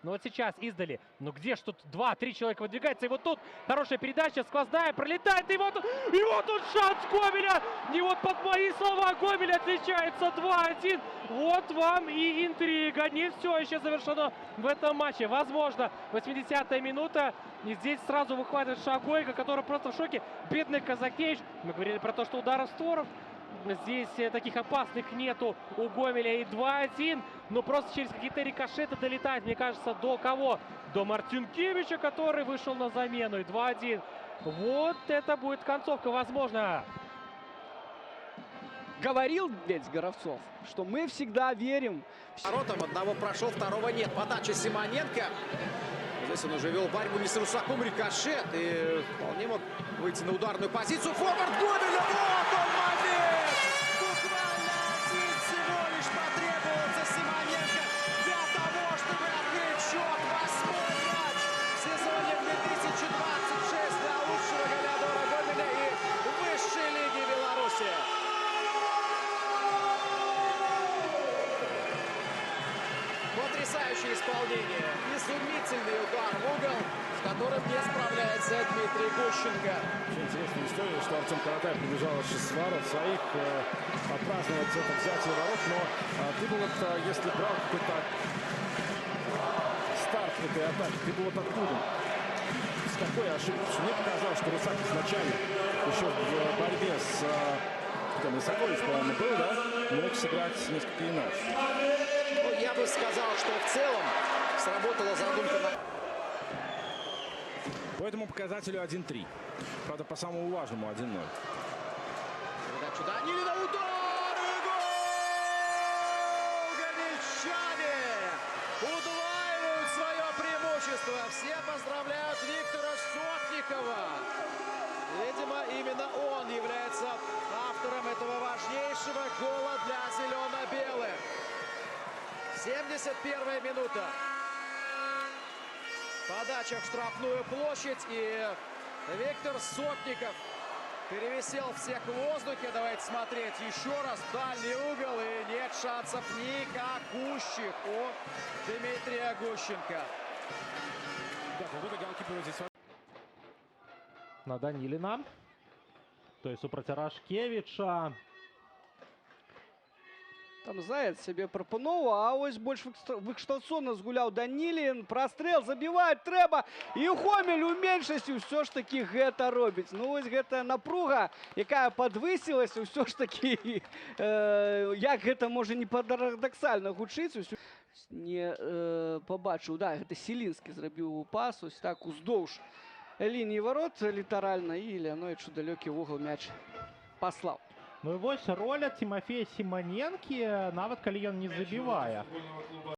Но вот сейчас издали. Ну где ж тут 2-3 человека выдвигается. И вот тут хорошая передача, сквозная, пролетает. И вот он шанс Гомеля. И вот под мои слова Гомель отличается 2-1. Вот вам и интрига. Не все еще завершено в этом матче. Возможно, 80-я минута. И здесь сразу выхватывает Шагойко, который просто в шоке. Бедный Казакевич. Мы говорили про то, что ударов створа здесь таких опасных нету у Гомеля. И 2-1. Но просто через какие-то рикошеты долетает, мне кажется, до кого? До Мартинкевича, который вышел на замену. И 2-1. Вот это будет концовка, возможно. Говорил ведь Горовцов, что мы всегда верим. Воротом одного прошел, второго нет. Подача Симоненко. Здесь он уже вел борьбу не с Русаком, рикошет. И вполне мог выйти на ударную позицию. Форвард Гомеля. Вот он момент! Буквально один всего лишь потребовался Симоненко для того, чтобы открыть счет. 8-й матч в сезоне 2026 для лучшего голеадора Гомеля и высшей лиги Беларуси. Потрясающее исполнение. Изумительный удар в угол, с которым не справляется Дмитрий Гущенко. Очень интересная история, что Артем Каратай прибежал аж из ворот своих отпраздновать это взятие ворот. Но ты бы вот, если брал какой-то старт этой атаки, ты бы вот откуда? С какой ошибкой? Мне показалось, что Русак изначально еще в борьбе с Лисакович, по-моему, был, да? Мог сыграть несколько иначе. Ну, я бы сказал, что в целом сработала задумка на... По этому показателю 1-3. Правда, по самому важному 1-0. Передачу Данилина, удар и гол! Гомельчане удваивают свое преимущество. Все поздравляют Виктора Сотникова. Видимо, именно он является автором этого важнейшего гола для зелено-белых. 71-я минута. Подача в штрафную площадь. И Виктор Сотников перевисел всех в воздухе. Давайте смотреть еще раз. Дальний угол. И нет шансов никакущих у Дмитрия Гущенко. На Данилина. То есть у Протирашкевича. Там Заяц себе пропонував, а ось больш выкшталцона згуляў Данілін. Прастрэл забіваць трэба. І Гомель у меншасці ўсё ж такі гэта робіць. Ну вось гэта напруга, якая падвысілася, ўсё ж такі, як гэта можа не парадаксальна гучыць, не пабачыў. Да, гэта Селінскі зрабіў пас, ось так уздоўж лініі ворот літаральна, і Леонойдж у далёкі вугал мяч паслаў. Ну і вось роля Тимофея Симоненки, нават калі ён не забівае.